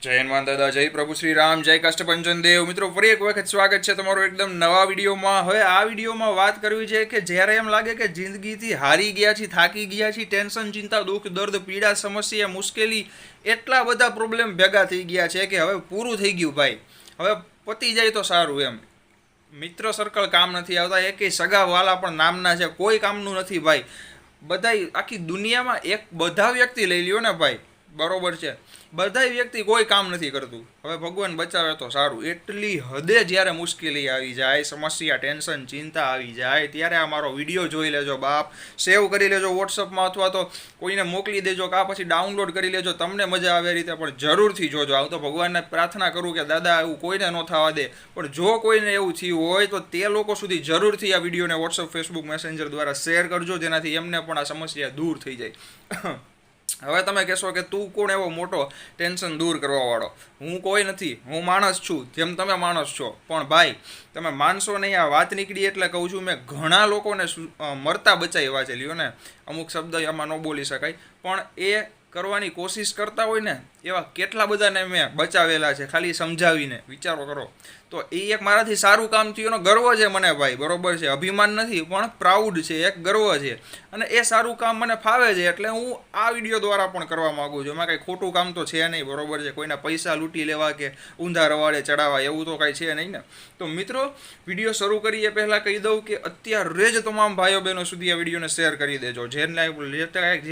જય હનુમાન દાદા, જય પ્રભુ શ્રી રામ, જય કાષ્ટભંજન દેવ. મિત્રો, ફરી એક વખત સ્વાગત છે તમારું એકદમ નવા વિડીયોમાં. હવે આ વિડીયોમાં વાત કરવી છે કે જ્યારે એમ લાગે કે જિંદગીથી હારી ગયા છીએ, થાકી ગયા છીએ, ટેન્શન, ચિંતા, દુઃખ, દર્દ, પીડા, સમસ્યા, મુશ્કેલી, એટલા બધા પ્રોબ્લેમ ભેગા થઈ ગયા છે કે હવે પૂરું થઈ ગયું ભાઈ. હવે પતી જાય તો સારું એમ. મિત્ર સર્કલ કામ નથી આવતા, એકેય સગા વાલા પણ નામના છે, કોઈ કામનું નથી ભાઈ. બધાય આખી દુનિયામાં એક બધા વ્યક્તિ લઈ લ્યો ને ભાઈ, બરોબર છે, બધાય વ્યક્તિ કોઈ કામ નથી કરતું. હવે ભગવાન બચાવે તો સારું. એટલી હદે જ્યારે મુશ્કેલી આવી જાય, સમસ્યા, ટેન્શન, ચિંતા આવી જાય, ત્યારે આ મારો વિડીયો જોઈ લેજો બાપ. સેવ કરી લેજો વોટ્સઅપમાં, અથવા તો કોઈને મોકલી દેજો, કાં પછી ડાઉનલોડ કરી લેજો. તમને મજા આવે એ રીતે પણ જરૂરથી જોજો. હું તો ભગવાનને પ્રાર્થના કરું કે દાદા એવું કોઈને ન થવા દે, પણ જો કોઈને એવું થયું હોય તો તે લોકો સુધી જરૂરથી આ વિડીયોને વોટ્સઅપ, ફેસબુક, મેસેન્જર દ્વારા શેર કરજો, જેનાથી એમને પણ આ સમસ્યા દૂર થઈ જાય. હવે તમે કહેશો કે તું કોણ એવો મોટો ટેન્શન દૂર કરવાવાળો? હું કોઈ નથી, હું માણસ છું જેમ તમે માણસ છો. પણ ભાઈ, તમે માનશો નહીં, આ વાત નીકળી એટલે કહું છું, મેં ઘણા લોકોને મરતા બચાવ્યા છે. લ્યો ને, અમુક શબ્દ આમાં ન બોલી શકાય, પણ એ કરવાની કોશિશ કરતા હોય ને એવા કેટલા બધાને મેં બચાવેલા છે, ખાલી સમજાવીને. વિચારો કરો તો એ એક મારાથી સારું કામ થયું એનો ગર્વ છે મને ભાઈ, બરોબર છે. અભિમાન નથી પણ પ્રાઉડ છે, એક ગર્વ છે. અને એ સારું કામ મને ફાવે છે એટલે હું આ વિડીયો દ્વારા પણ કરવા માગું છું. એમાં કંઈ ખોટું કામ તો છે નહીં, બરોબર છે. કોઈના પૈસા લૂંટી લેવા કે ઊંધા રવાડે ચડાવવા એવું તો કાંઈ છે નહીં ને. તો મિત્રો, વિડીયો શરૂ કરીએ પહેલાં કહી દઉં કે અત્યારે જ તમામ ભાઈઓ બહેનો સુધી આ વિડીયોને શેર કરી દેજો. જે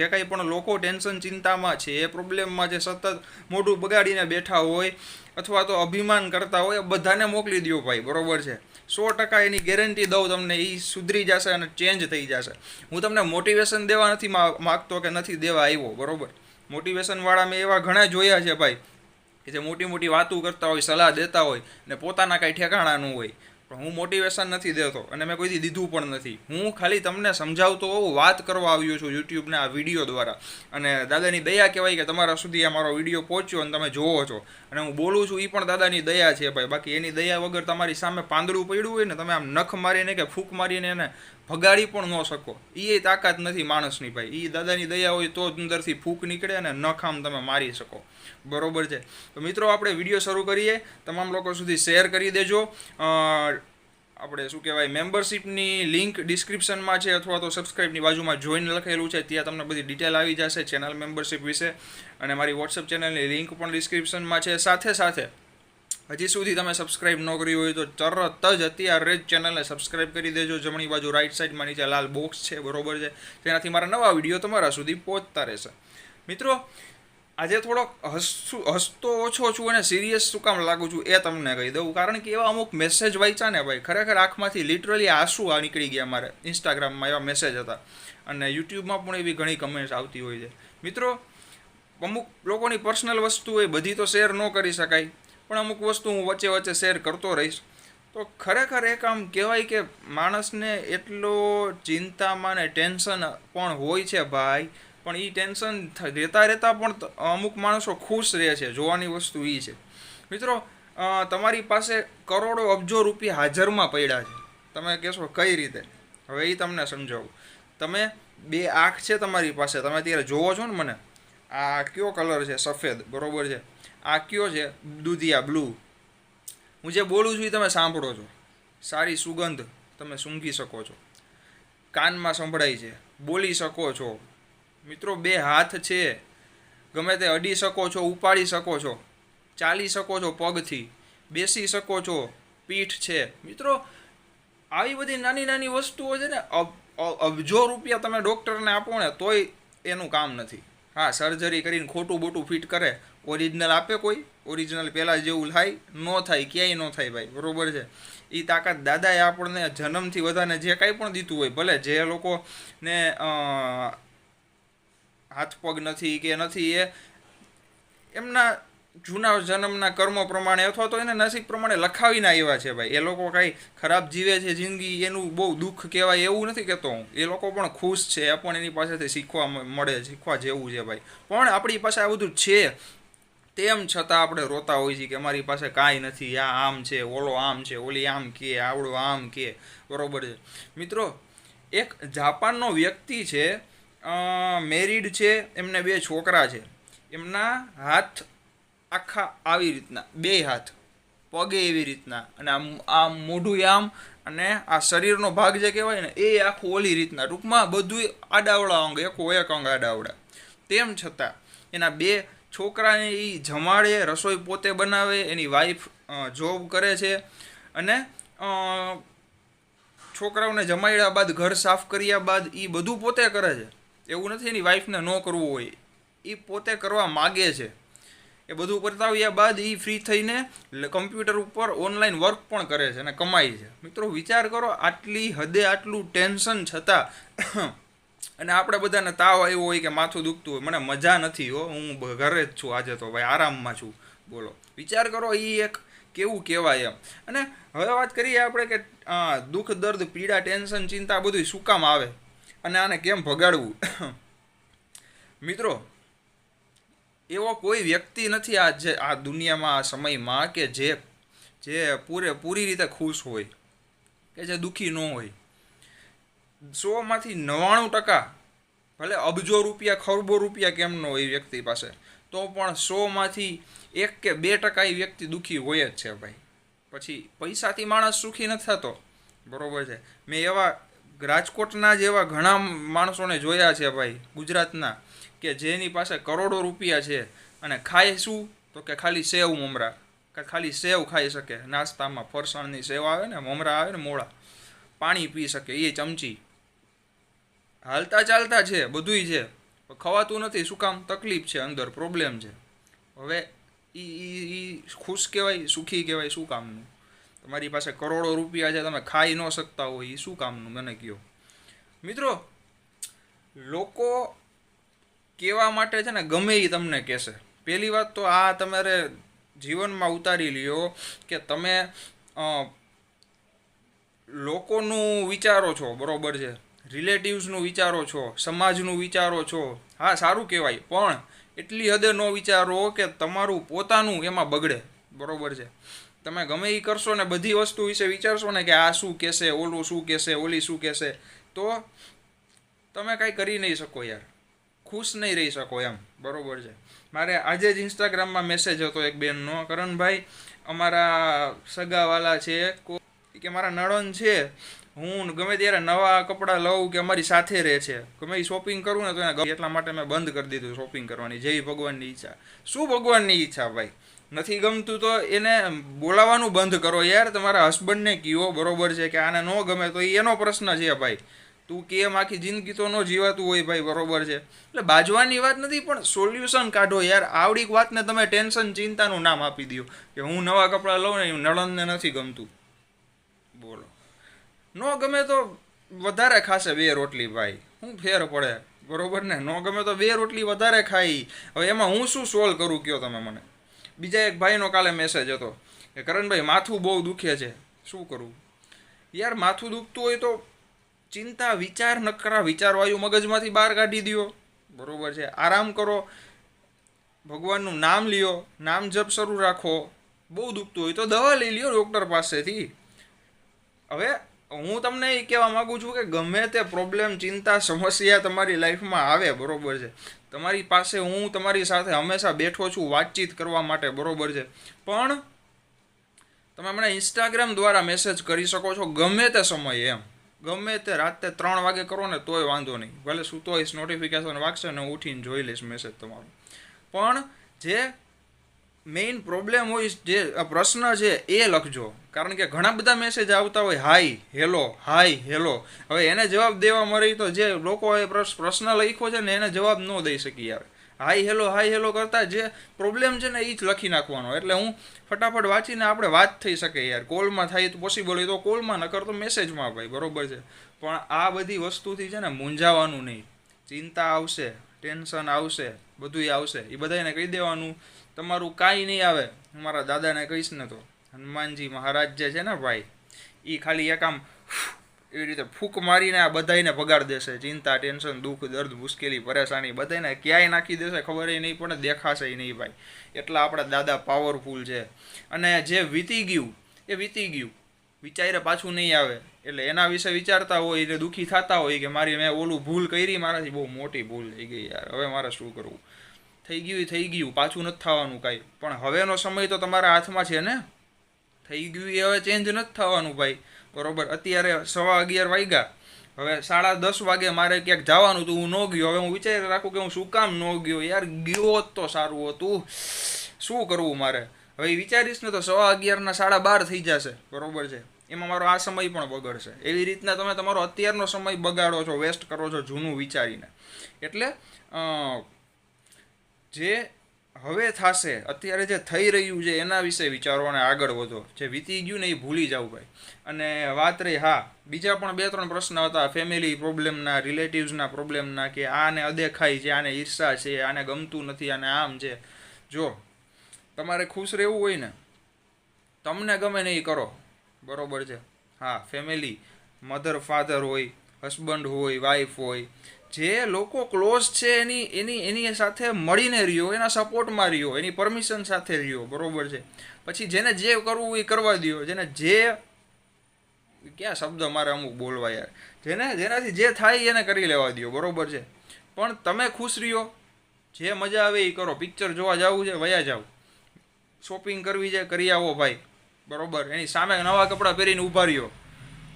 કાંઈ પણ લોકો ટેન્શન, ચિંતામાં છે, એ પ્રોબ્લેમમાં જે સતત મોઢું બગાડીને બેઠા હોય અથવા તો અભિમાન કરતા હોય, બધાને મોકલી દો ભાઈ, બરોબર છે. 100% એની ગેરંટી દઉં તમને, એ સુધરી જશે અને ચેન્જ થઈ જશે. હું તમને મોટિવેશન દેવા નથી માગતો કે નથી દેવા આવ્યો, બરોબર. મોટિવેશનવાળા મેં એવા ઘણા જોયા છે ભાઈ, કે જે મોટી મોટી વાતો કરતા હોય, સલાહ દેતા હોય ને પોતાના કાંઈ ઠેકાણાનું હોય. પણ હું મોટિવેશન નથી દેતો અને મેં કોઈથી દીધું પણ નથી. હું ખાલી તમને સમજાવતો હોઉં, વાત કરવા આવ્યો છું યુટ્યુબના આ વિડીયો દ્વારા. અને દાદાની દયા કહેવાય કે તમારા સુધી આ મારો વિડીયો પહોંચ્યો અને તમે જોવો છો. અને હું બોલું છું એ પણ દાદાની દયા છે ભાઈ. બાકી એની દયા વગર તમારી સામે પાંદડું પડ્યું હોય ને, તમે આમ નખ મારીને કે ફૂંક મારીને એને ભગાડી પણ ન શકો. એ તાકાત નથી માણસની ભાઈ. એ દાદાની દયા હોય તો જ અંદરથી ફૂંક નીકળે અને નખ આમ તમે મારી શકો, બરોબર છે. તો મિત્રો, આપણે વિડીયો શરૂ કરીએ. તમામ લોકો સુધી શેર કરી દેજો. આપણે શું કહેવાય, મેમ્બરશિપની લિંક ડિસ્ક્રિપ્શનમાં છે, અથવા તો સબસ્ક્રાઈબની બાજુમાં જોઈન લખેલું છે, ત્યાં તમને બધી ડિટેલ આવી જશે ચેનલ મેમ્બરશિપ વિશે. અને મારી વોટ્સઅપ ચેનલની લિંક પણ ડિસ્ક્રિપ્શનમાં છે. સાથે સાથે હજી સુધી તમે સબસ્ક્રાઈબ ન કર્યું હોય તો તરત જ અત્યારે જ ચેનલને સબસ્ક્રાઈબ કરી દેજો. જમણી બાજુ રાઈટ સાઈડમાં નીચે લાલ બોક્સ છે, બરોબર છે, તેનાથી મારા નવા વિડીયો તમારા સુધી પહોંચતા રહેશે. મિત્રો, આજે થોડોક હસતો ઓછો છું અને સિરિયસ શું કામ લાગુ છું એ તમને કહી દઉં. કારણ કે એવા અમુક મેસેજ વાંચ્યા ને ભાઈ, ખરેખર આંખમાંથી લિટરલી આંસુ નીકળી ગયા મારે. ઇન્સ્ટાગ્રામમાં એવા મેસેજ હતા અને યુટ્યુબમાં પણ એવી ઘણી કમેન્ટ્સ આવતી હોય છે. મિત્રો, અમુક લોકોની પર્સનલ વસ્તુ હોય, બધી તો શેર ન કરી શકાય, પણ અમુક વસ્તુ હું વચ્ચે વચ્ચે શેર કરતો રહીશ. તો ખરેખર એક આમ કહેવાય કે માણસને એટલો ચિંતામાં ને ટેન્શન પણ હોય છે ભાઈ. પણ એ ટેન્શન રહેતા પણ અમુક માણસો ખુશ રહે છે. જોવાની વસ્તુ એ છે. મિત્રો, તમારી પાસે કરોડો અબજો રૂપિયા હાજરમાં પડ્યા છે. તમે કહેશો કઈ રીતે? હવે એ તમને સમજાવું. તમે બે આંખ છે તમારી પાસે, તમે અત્યારે જોવો છો ને મને, આ કયો કલર છે? સફેદ, બરોબર છે. આ કયો છે? દૂધિયા બ્લુ. હું જે બોલું છું એ તમે સાંભળો છો. સારી સુગંધ તમે સૂંઘી શકો છો, કાનમાં સંભળાય છે, બોલી શકો છો. મિત્રો, બે હાથ છે, ગમે તે અડી શકો છો, ઉપાડી શકો છો, ચાલી શકો છો પગથી, બેસી શકો છો, પીઠ છે. મિત્રો, આવી બધી નાની નાની વસ્તુઓ છે ને, અબજો રૂપિયા તમે ડૉક્ટરને આપો ને તોય એનું કામ નથી. હા, સર્જરી કરીને ખોટું બોટું ફિટ કરે, ઓરિજિનલ આપે કોઈ? ઓરિજિનલ પહેલાં જેવું થાય? ન થાય, ક્યાંય ન થાય ભાઈ, બરોબર છે. એ તાકાત દાદાએ આપણને જન્મથી બધાને જે કાંઈ પણ દીધું હોય, ભલે જે લોકોને હાથ પગ નથી કે નથી, એ એમના જૂના જન્મના કર્મો પ્રમાણે અથવા તો એને નસીબ પ્રમાણે લખાવીને આવ્યા છે ભાઈ. એ લોકો કાંઈ ખરાબ જીવે છે જિંદગી, એનું બહુ દુઃખ કહેવાય એવું નથી કહેતો હું. એ લોકો પણ ખુશ છે, એ પણ એની પાસેથી શીખવા મળે, શીખવા જેવું છે ભાઈ. પણ આપણી પાસે આ બધું છે, તેમ છતાં આપણે રોતા હોઈએ છીએ કે અમારી પાસે કાંઈ નથી, આ આમ છે, ઓલો આમ છે, ઓલી આમ કે, આવડો આમ કે, બરોબર છે. મિત્રો, એક જાપાનનો વ્યક્તિ છે, મેરિડ છે, એમને બે છોકરા છે. એમના હાથ આખા આવી રીતના, બે હાથ, પગે એવી રીતના, અને આ મોઢું આમ, અને આ શરીરનો ભાગ જે કહેવાય ને એ આખું ઓલી રીતના, ટૂંકમાં બધું આડાવડા અંગ, એક અંગ આડાવડા. તેમ છતાં એના બે છોકરાને એ જમાડે, રસોઈ પોતે બનાવે, એની વાઈફ જોબ કરે છે, અને છોકરાઓને જમાડ્યા બાદ, ઘર સાફ કર્યા બાદ એ બધું પોતે કરે છે. એવું નથી એની વાઈફને ન કરવું હોય, એ પોતે કરવા માગે છે. એ બધું પતાવ્યા બાદ એ ફ્રી થઈને કમ્પ્યુટર ઉપર ઓનલાઈન વર્ક પણ કરે છે અને કમાય છે. મિત્રો વિચાર કરો, આટલી હદે આટલું ટેન્શન છતાં અને આપણે બધાને તાવ આવ્યો હોય કે માથું દુખતું હોય, મને મજા નથી હો, હું ઘરે જ છું આજે તો ભાઈ, આરામમાં છું. બોલો, વિચાર કરો એ એક કેવું કહેવાય એમ. અને હવે વાત કરીએ આપણે કે દુઃખ, દર્દ, પીડા, ટેન્શન, ચિંતા બધું શું કામ આવે અને આને કેમ ભગાડવું. મિત્રો, એવો કોઈ વ્યક્તિ નથી આ દુનિયામાં, આ સમયમાં કે જે પૂરી રીતે ખુશ હોય, કે જે દુઃખી ન હોય. 100માંથી 99%, ભલે અબજો રૂપિયા, ખરબો રૂપિયા કેમ ન હોય એ વ્યક્તિ પાસે, તો પણ 100માંથી 1 કે 2% એ વ્યક્તિ દુઃખી હોય જ છે ભાઈ. પછી પૈસાથી માણસ સુખી નથી થતો, બરોબર છે. મેં એવા રાજકોટના જેવા ઘણા માણસોને જોયા છે ભાઈ, ગુજરાતના, કે જેની પાસે કરોડો રૂપિયા છે અને ખાય શું તો કે ખાલી સેવ મમરા, કે ખાલી સેવ ખાઈ શકે નાસ્તામાં, ફરસાણની સેવ આવે ને, મમરા આવે ને મોળા, પાણી પી શકે એ ચમચી, હાલતા ચાલતા છે, બધુંય છે, ખવાતું નથી. શું કામ? તકલીફ છે, અંદર પ્રોબ્લેમ છે. હવે એ ખુશ કહેવાય, સુખી કહેવાય? શું કામનું? તમારી પાસે કરોડો રૂપિયા છે, તમે ખાઈ ન શકતા હોય, એ શું કામનું મને કહો. મિત્રો, લોકો કહેવા માટે છે ને ગમે એ તમને કહેશે. પહેલી વાત તો આ તમારે જીવનમાં ઉતારી લ્યો કે તમે લોકોનું વિચારો છો, બરોબર છે, રિલેટિવ્સનું વિચારો છો, સમાજનું વિચારો છો, હા સારું કહેવાય, પણ એટલી હદે ન વિચારો કે તમારું પોતાનું એમાં બગડે, બરોબર છે. તમે ગમે એ કરશો ને, બધી વસ્તુ વિશે વિચારશો ને કે આ શું કહેશે, ઓલું શું કહેશે, ઓલી શું કહેશે, તો તમે કાંઈ કરી નહીં શકો યાર, ખુશ નહીં રહી શકો એમ, બરોબર છે. મારે આજે જ ઇન્સ્ટાગ્રામમાં મેસેજ હતો એક બેનનો, કરણભાઈ અમારા સગાવાલા છે કે મારા નણંદ છે, હું ગમે ત્યારે નવા કપડાં લઉં કે અમારી સાથે રહે છે, ગમે એ શોપિંગ કરું ને તો એને એટલા માટે મેં બંધ કરી દીધું શોપિંગ કરવાની, જેવી ભગવાનની ઈચ્છા. શું ભગવાનની ઈચ્છા ભાઈ? નથી ગમતું તો એને બોલાવાનું બંધ કરો યાર, તમારા હસબન્ડને કહો, બરોબર છે, કે આને ન ગમે તો એનો પ્રશ્ન છે ભાઈ, તું કેમ આખી જિંદગી તો ન જીવાતું હોય ભાઈ, બરોબર છે. એટલે બાજવાની વાત નથી, પણ સોલ્યુશન કાઢો યાર. આવડી વાતને તમે ટેન્શન, ચિંતાનું નામ આપી દો કે હું નવા કપડાં લઉં ને નણંદને નથી ગમતું. બોલો, ન ગમે તો વધારે ખાશે 2 રોટલી ભાઈ, શું ફેર પડે, બરોબર ને? ન ગમે તો 2 રોટલી વધારે ખાઈ, હવે એમાં હું શું સોલ્વ કરું કયો તમે મને. બીજા એક ભાઈનો કાલે મેસેજ હતો કે કરણભાઈ માથું બહુ દુખે છે, શું કરું? યાર માથું દુખતું હોય તો ચિંતા, વિચાર, નકરા વિચારવાયું મગજમાંથી બહાર કાઢી દો, બરોબર છે. આરામ કરો, ભગવાનનું નામ લ્યો, નામ જપ શરૂ રાખો. બહુ દુખતું હોય તો દવા લઈ લ્યો ડૉક્ટર પાસેથી. હવે હું તમને એ કહેવા માગું છું કે ગમે તે પ્રોબ્લેમ, ચિંતા, સમસ્યા તમારી લાઈફમાં આવે, બરોબર છે, તમારી પાસે હું તમારી સાથે હંમેશા બેઠો છું વાતચીત કરવા માટે, બરોબર છે. પણ તમે મને ઇન્સ્ટાગ્રામ દ્વારા મેસેજ કરી શકો છો ગમે તે સમયે, એમ ગમે તે રાતે 3 વાગે કરો ને તોય વાંધો નહીં, ભલે સૂતો હોઈશ, નોટિફિકેશન વાગશે ને ઉઠીને જોઈ લઈશ મેસેજ તમારો. પણ જે મેઇન પ્રોબ્લેમ હોય, જે પ્રશ્ન છે એ લખજો, કારણ કે ઘણા બધા મેસેજ આવતા હોય હાય હેલો, હાય હેલો. હવે એને જવાબ દેવા મળી તો જે લોકોએ પ્રશ્ન લખ્યો છે ને એને જવાબ ન દઈ શકી યાર. હાય હેલો કરતાં જે પ્રોબ્લેમ છે ને એ જ લખી નાખવાનો, એટલે હું ફટાફટ વાંચીને આપણે વાત થઈ શકે યાર. કોલમાં થાય તો પોસિબલ હોય તો કોલમાં, નકર તો મેસેજમાં ભાઈ, બરોબર છે. પણ આ બધી વસ્તુથી છે ને મૂંઝાવાનું નહીં. ચિંતા આવશે, ટેન્શન આવશે, બધુંય આવશે, એ બધાને કહી દેવાનું તમારું કાંઈ નહીં આવે. મારા દાદાને કહીશ ને તો હનુમાનજી મહારાજ જે છે ને ભાઈ, એ ખાલી એક આમ એવી રીતે ફૂંક મારીને આ બધાને ભગાડ દેશે. ચિંતા, ટેન્શન, દુઃખ, દર્દ, મુશ્કેલી, પરેશાની બધાને ક્યાંય નાખી દેશે, ખબર નહીં પડે, દેખાશે નહીં ભાઈ. એટલા આપણા દાદા પાવરફુલ છે. અને જે વીતી ગયું એ વીતી ગયું, વિચારે પાછું નહીં આવે. એટલે એના વિશે વિચારતા હોય એટલે દુઃખી થતા હોય કે મેં ઓલું ભૂલ કરી, મારાથી બહુ મોટી ભૂલ થઈ ગઈ યાર, હવે મારે શું કરવું. થઈ ગયું, પાછું નથી થવાનું કાંઈ. પણ હવેનો સમય તો તમારા હાથમાં છે ને. થઈ ગયું એ હવે ચેન્જ નથી થવાનું ભાઈ, બરોબર. અત્યારે 11:15 વાગ્યા, હવે 10:30 વાગે મારે ક્યાંક જવાનું હતું, હું ન ગયો. હવે હું વિચારી રાખું કે હું શું કામ ન ગયો યાર, ગયો તો સારું હતું, શું કરવું મારે. હવે વિચારીશ ને તો 11:15 12:30 થઈ જશે, બરોબર છે. એમાં મારો આ સમય પણ બગડશે. એવી રીતના તમે તમારો અત્યારનો સમય બગાડો છો, વેસ્ટ કરો છો જૂનું વિચારીને. એટલે જે હવે થશે, અત્યારે જે થઈ રહ્યું છે એના વિશે વિચારો અને આગળ વધો. જે વીતી ગયું ને એ ભૂલી જાવ ભાઈ. અને વાત રહી, હા, બીજા પણ 2-3 પ્રશ્ન હતા ફેમિલી પ્રોબ્લેમના, રિલેટિવ્સના પ્રોબ્લેમના, કે આને અદેખાઈ છે, આને ઈર્ષા છે, આને ગમતું નથી, આને આમ છે. જો તમારે ખુશ રહેવું હોય ને, તમને ગમે ને એ કરો, બરોબર છે. હા, ફેમિલી, મધર ફાધર હોય, હસબન્ડ હોય, વાઈફ હોય, જે લોકો ક્લોઝ છે એની સાથે મળીને રહ્યો, એના સપોર્ટમાં રહ્યો, એની પરમિશન સાથે રહ્યો, બરોબર છે. પછી જેને જે કરવું એ કરવા દો. જેને જે, ક્યાં શબ્દ મારે અમુક બોલવા યાર, જેનાથી જે થાય એને કરી લેવા દો, બરોબર છે. પણ તમે ખુશ રહ્યો, જે મજા આવે એ કરો. પિક્ચર જોવા જવું છે, વયા જાવ. શોપિંગ કરવી છે, કરી આવો ભાઈ, બરોબર. એની સામે નવા કપડાં પહેરીને ઊભા રહ્યો,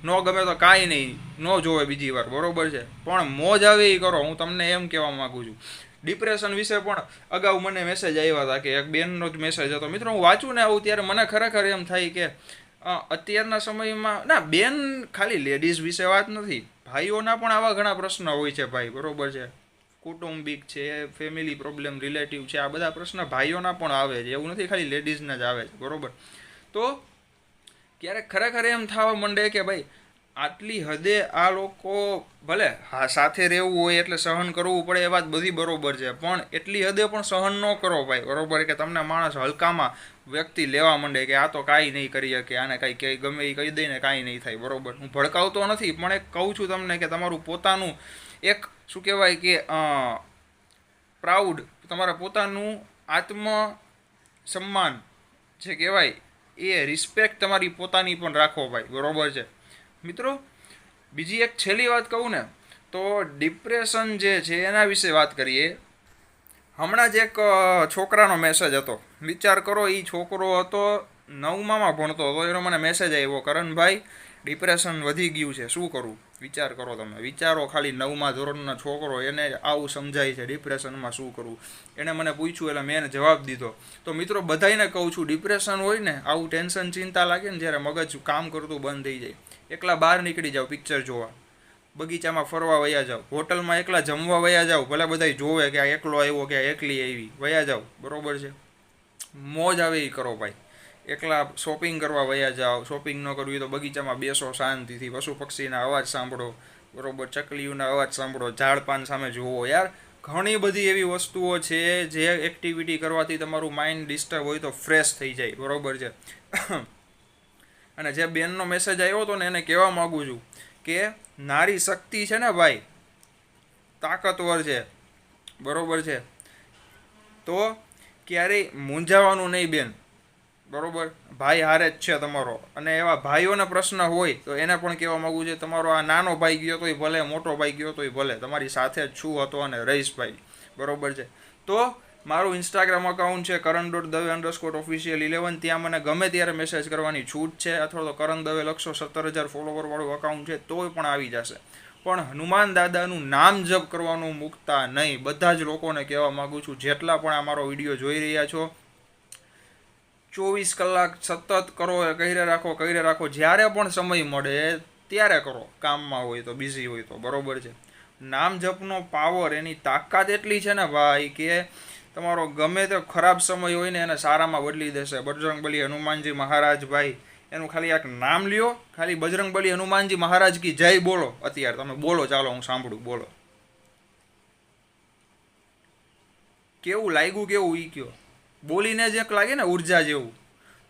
ન ગમે તો કાંઈ નહીં, ન જોવે બીજી વાર, બરોબર છે. પણ મોજ આવે એ કરો, હું તમને એમ કહેવા માગું છું. ડિપ્રેશન વિશે પણ અગાઉ મને મેસેજ આવ્યા હતા, કે એક બેનનો જ મેસેજ હતો. મિત્રો, હું વાંચું ને આવું ત્યારે મને ખરેખર એમ થાય કે અત્યારના સમયમાં, ના બેન ખાલી લેડીઝ વિશે વાત નથી, ભાઈઓના પણ આવા ઘણા પ્રશ્ન હોય છે ભાઈ, બરોબર છે. કૌટુંબિક છે, ફેમિલી પ્રોબ્લેમ, રિલેટિવ છે, આ બધા પ્રશ્ન ભાઈઓના પણ આવે છે, એવું નથી ખાલી લેડીઝના જ આવે છે, બરોબર. તો ક્યારેક ખરેખર એમ થવા માંડે કે ભાઈ આટલી હદે આ લોકો, ભલે હા સાથે રહેવું હોય એટલે સહન કરવું પડે, એ વાત બધી બરોબર છે, પણ એટલી હદે પણ સહન ન કરો ભાઈ, બરોબર. કે તમને માણસ હલકામાં વ્યક્તિ લેવા માંડે કે આ તો કાંઈ નહીં કરી શકે, આને કાંઈ ગમે એ કહી દઈને કાંઈ નહીં થાય, બરોબર. હું ભડકાવતો નથી, પણ એક કહું છું તમને કે તમારું પોતાનું એક શું કહેવાય કે પ્રાઉડ, તમારા પોતાનું આત્મ સન્માન જે કહેવાય, એ રિસ્પેક્ટ તમારી પોતાની પણ રાખો ભાઈ, બરોબર છે. મિત્રો, બીજી એક છેલ્લી વાત કહું ને, તો ડિપ્રેશન જે છે એના વિશે વાત કરીએ. હમણાં જ એક છોકરાનો મેસેજ હતો, વિચાર કરો, એ છોકરો હતો 9માં ભણતો હતો, એનો મને મેસેજ આવ્યો, કરણભાઈ ડિપ્રેશન વધી ગયું છે, શું કરું? વિચાર કરો, તમે વિચારો ખાલી, 9મા ધોરણનો છોકરો, એને આવું સમજાય છે ડિપ્રેશનમાં શું કરવું. એણે મને પૂછ્યું એટલે મેં એને જવાબ દીધો. તો મિત્રો, બધાને કહું છું, ડિપ્રેશન હોય ને, આવું ટેન્શન, ચિંતા લાગે ને, જ્યારે મગજ કામ કરતું બંધ થઈ જાય, એકલા બહાર નીકળી જાઓ પિક્ચર જોવા, બગીચામાં ફરવા વયા જાઓ, હોટલમાં એકલા જમવા વયા જાઓ, ભલે બધા જોવે કે આ એકલો આવ્યો કે આ એકલી આવી, વયા જાઓ, બરોબર છે. મોજ આવે એ કરો ભાઈ. એકલા શોપિંગ કરવા વયા જાઓ, શોપિંગ ન કરવી તો બગીચામાં બેસો શાંતિથી, પશુ પક્ષીના અવાજ સાંભળો, બરોબર, ચકલીઓના અવાજ સાંભળો, ઝાડપાન સામે જુઓ. યાર, ઘણી બધી એવી વસ્તુઓ છે જે એક્ટિવિટી કરવાથી તમારું માઇન્ડ ડિસ્ટર્બ હોય તો ફ્રેશ થઈ જાય, બરોબર છે. અને જે બેનનો મેસેજ આવ્યો હતો ને, એને કહેવા માગું છું કે નારી શક્તિ છે ને ભાઈ, તાકાતવર છે, બરોબર છે. તો ક્યારેય મૂંઝાવાનું નહીં બેન, બરોબર. ભાઈ હારે જ છે તમારો. અને એવા ભાઈઓના પ્રશ્ન હોય તો એને પણ કહેવા માગું છે, તમારો આ નાનો ભાઈ ગયો તોય ભલે, મોટો ભાઈ ગયો તોય ભલે, તમારી સાથે જ છું હતો અને રહીશ ભાઈ, બરોબર છે. તો મારું ઇન્સ્ટાગ્રામ અકાઉન્ટ છે karan.dave_official11, ત્યાં મને ગમે ત્યારે મેસેજ કરવાની છૂટ છે, અથવા તો કરણ દવે લખશો, 17,000 ફોલોવરવાળું અકાઉન્ટ છે, તોય પણ આવી જશે. પણ હનુમાન દાદાનું નામ જપ કરવાનું મૂકતા નહીં. બધા જ લોકોને કહેવા માગું છું, જેટલા પણ આ મારો વિડીયો જોઈ રહ્યા છો, 24 કલાક સતત કરો, કર્યા રાખો, જ્યારે પણ સમય મળે ત્યારે કરો, કામમાં હોય તો, બિઝી હોય તો, બરોબર છે. નામ જપનો પાવર, એની તાકાત એટલી છે ને ભાઈ, કે તમારો ગમે તે ખરાબ સમય હોય ને એને સારામાં બદલી દેશે. બજરંગબલી હનુમાનજી મહારાજ ભાઈ, એનું ખાલી એક નામ લ્યો, ખાલી બજરંગબલી હનુમાનજી મહારાજ કી જય બોલો. અત્યારે તમે બોલો, ચાલો હું સાંભળું, બોલો. કેવું લાગ્યું, કેવું ઈ કયો, બોલીને જ એક લાગે ને ઉર્જા જેવું.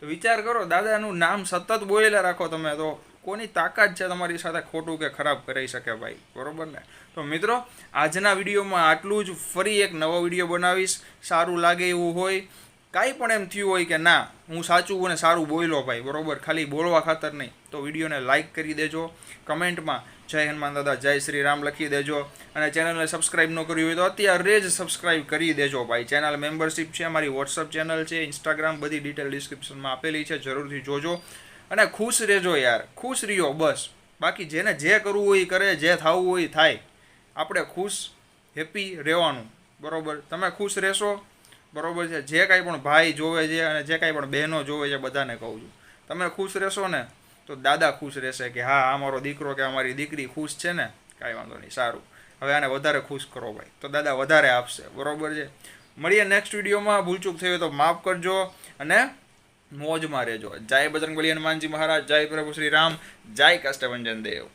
તો વિચાર કરો, દાદાનું નામ સતત બોલેલા રાખો તમે, તો કોની તાકાત છે તમારી સાથે ખોટું કે ખરાબ કરી શકે ભાઈ, બરોબર ને. તો મિત્રો, આજના વિડીયોમાં આટલું જ. ફરી એક નવો વિડીયો બનાવીશ, સારું લાગે એવું હોય કાંઈ પણ એમ થયું હોય કે ના હું સાચું અને સારું બોલ્યો ભાઈ, બરોબર, ખાલી બોલવા ખાતર નહીં, તો વિડીયોને લાઇક કરી દેજો, કમેન્ટમાં જય હનુમાન દાદા જય શ્રી રામ લખી દેજો, અને ચેનલને સબસ્ક્રાઈબ ન કર્યું હોય તો અત્યારે જ સબસ્ક્રાઈબ કરી દેજો ભાઈ. ચેનલ મેમ્બરશિપ છે, મારી વોટ્સઅપ ચેનલ છે, ઇન્સ્ટાગ્રામ, બધી ડિટેલ ડિસ્ક્રિપ્શનમાં આપેલી છે, જરૂરથી જોજો. અને ખુશ રહેજો યાર, ખુશ રહ્યો બસ. બાકી જેને જે કરવું હોય એ કરે, જે થવું હોય એ થાય. આપણે ખુશ હેપી રહેવાનું, બરોબર. તમે ખુશ રહેશો, બરોબર છે. જે કાંઈ પણ ભાઈ જોવે છે અને જે કાંઈ પણ બહેનો જોવે છે બધાને કહું છું, તમે ખુશ રહેશો ને તો દાદા ખુશ રહેશે કે હા અમારો દીકરો કે અમારી દીકરી ખુશ છે ને, કાંઈ વાંધો નહીં, સારું, હવે આને વધારે ખુશ કરો ભાઈ, તો દાદા વધારે આપશે, બરોબર છે. મળીએ નેક્સ્ટ વિડીયોમાં. ભૂલચૂક થઈ હોય તો માફ કરજો અને મોજમાં રહેજો. જય બજરંગબલી, હનુમાનજી મહારાજ, જય પ્રભુ શ્રી રામ, જય કાષ્ટભંજન દેવ.